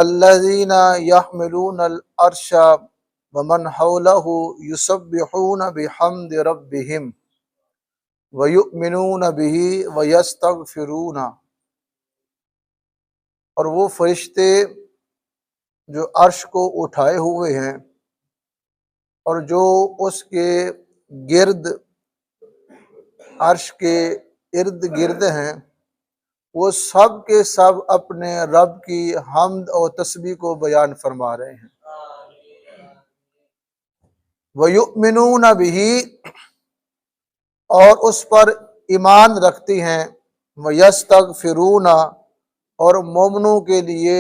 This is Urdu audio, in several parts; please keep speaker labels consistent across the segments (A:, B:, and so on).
A: الذین یحملون العرش ومن حولہ یسبحون بحمد ربہم وَيُؤْمِنُونَ بِهِ وَيَسْتَغْفِرُونَ، اور وہ فرشتے جو عرش کو اٹھائے ہوئے ہیں اور جو اس کے گرد، عرش کے ارد گرد ہیں، وہ سب کے سب اپنے رب کی حمد اور تسبیح کو بیان فرما رہے ہیں۔ وَيُؤْمِنُونَ بِهِ، اور اس پر ایمان رکھتی ہیں، وَيَسْتَغْفِرُونَ، اور مومنوں کے لیے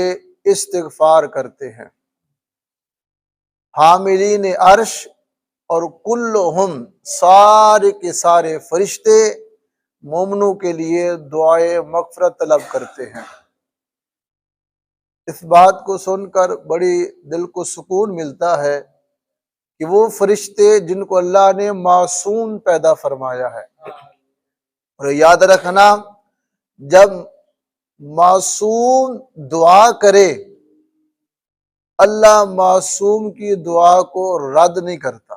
A: استغفار کرتے ہیں۔ حاملین عرش اور کلہم، سارے کے سارے فرشتے مومنوں کے لیے دعائے مغفرت طلب کرتے ہیں۔ اس بات کو سن کر بڑی دل کو سکون ملتا ہے کہ وہ فرشتے جن کو اللہ نے معصوم پیدا فرمایا ہے، اور یاد رکھنا جب معصوم دعا کرے اللہ معصوم کی دعا کو رد نہیں کرتا۔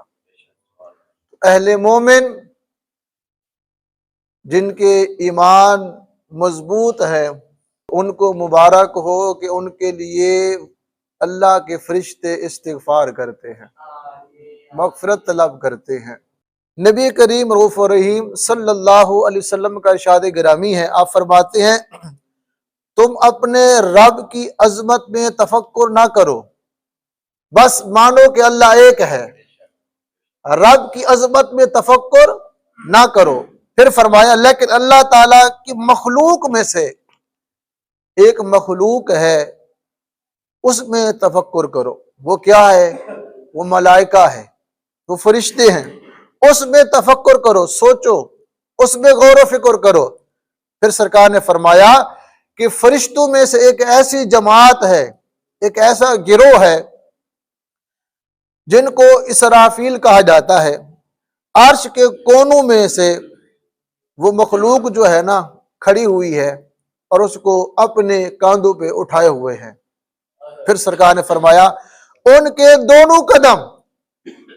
A: اہل مومن جن کے ایمان مضبوط ہے ان کو مبارک ہو کہ ان کے لیے اللہ کے فرشتے استغفار کرتے ہیں، مغفرت طلب کرتے ہیں۔ نبی کریم رؤوف رحیم صلی اللہ علیہ وسلم کا ارشاد گرامی ہے، آپ فرماتے ہیں تم اپنے رب کی عظمت میں تفکر نہ کرو، بس مانو کہ اللہ ایک ہے، رب کی عظمت میں تفکر نہ کرو۔ پھر فرمایا لیکن اللہ تعالیٰ کی مخلوق میں سے ایک مخلوق ہے اس میں تفکر کرو۔ وہ کیا ہے؟ وہ ملائکہ ہے، وہ فرشتے ہیں، اس میں تفکر کرو، سوچو، اس میں غور و فکر کرو۔ پھر سرکار نے فرمایا کہ فرشتوں میں سے ایک ایسی جماعت ہے، ایک ایسا گروہ ہے جن کو اسرافیل کہا جاتا ہے، عرش کے کونوں میں سے وہ مخلوق جو ہے نا کھڑی ہوئی ہے اور اس کو اپنے کاندھوں پہ اٹھائے ہوئے ہیں۔ پھر سرکار نے فرمایا ان کے دونوں قدم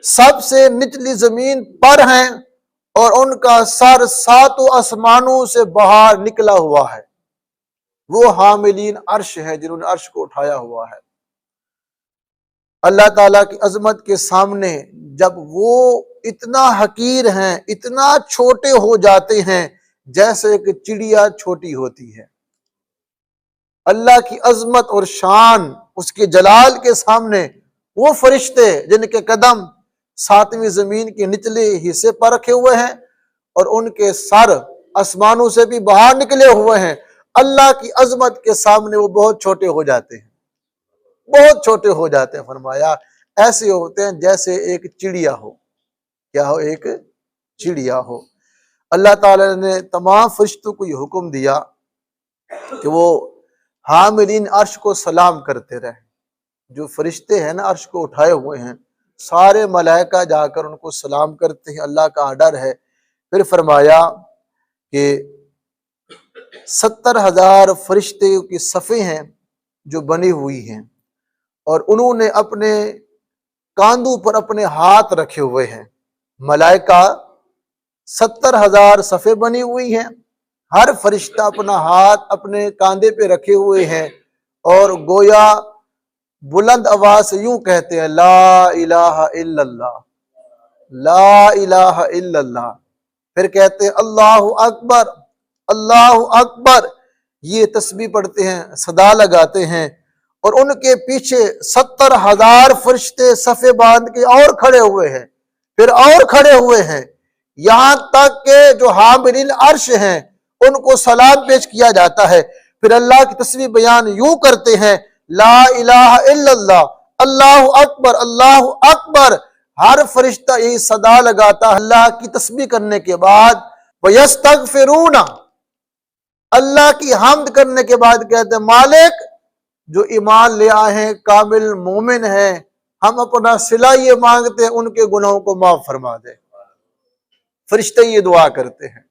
A: سب سے نچلی زمین پر ہیں اور ان کا سر ساتوں آسمانوں سے باہر نکلا ہوا ہے۔ وہ حاملین عرش ہیں جنہوں نے عرش کو اٹھایا ہوا ہے۔ اللہ تعالیٰ کی عظمت کے سامنے جب وہ اتنا حقیر ہیں، اتنا چھوٹے ہو جاتے ہیں جیسے کہ چڑیا چھوٹی ہوتی ہے، اللہ کی عظمت اور شان، اس کے جلال کے سامنے وہ فرشتے جن کے قدم ساتویں زمین کے نچلے حصے پر رکھے ہوئے ہیں اور ان کے سر آسمانوں سے بھی باہر نکلے ہوئے ہیں، اللہ کی عظمت کے سامنے وہ بہت چھوٹے ہو جاتے ہیں، بہت چھوٹے ہو جاتے ہیں۔ فرمایا ایسے ہوتے ہیں جیسے ایک چڑیا ہو، کیا ہو؟ ایک چڑیا ہو۔ اللہ تعالیٰ نے تمام فرشتوں کو یہ حکم دیا کہ وہ حاملین عرش کو سلام کرتے رہیں۔ جو فرشتے ہیں نا عرش کو اٹھائے ہوئے ہیں، سارے ملائکہ جا کر ان کو سلام کرتے ہیں، اللہ کا آرڈر ہے۔ پھر فرمایا کہ 70,000 فرشتے کی صفیں ہیں جو بنی ہوئی ہیں اور انہوں نے اپنے کاندھوں پر اپنے ہاتھ رکھے ہوئے ہیں۔ ملائکہ 70,000 صفیں بنی ہوئی ہیں، ہر فرشتہ اپنا ہاتھ اپنے کاندھے پہ رکھے ہوئے ہیں اور گویا بلند آواز سے یوں کہتے ہیں لا الہ الا اللہ، لا الہ الا اللہ۔ پھر کہتے ہیں اللہ اکبر، اللہ اکبر، یہ تسبیح پڑھتے ہیں، صدا لگاتے ہیں، اور ان کے پیچھے 70,000 فرشتے صفیں باندھ کے اور کھڑے ہوئے ہیں، پھر اور کھڑے ہوئے ہیں، یہاں تک کہ جو حاملین عرش ہیں ان کو سلام پیش کیا جاتا ہے۔ پھر اللہ کی تسبیح بیان یوں کرتے ہیں لا الہ الا اللہ، اللہ اکبر، اللہ اکبر۔ ہر فرشتہ یہی صدا لگاتا ہے اللہ کی تسبیح کرنے کے بعد، وَيَسْتَغْفِرُونَ، اللہ کی حمد کرنے کے بعد کہتے ہیں مالک جو ایمان لے آئے ہیں، کامل مومن ہیں، ہم اپنا صلہ یہ مانگتے ہیں ان کے گناہوں کو معاف فرما دے۔ فرشتے یہ دعا کرتے ہیں۔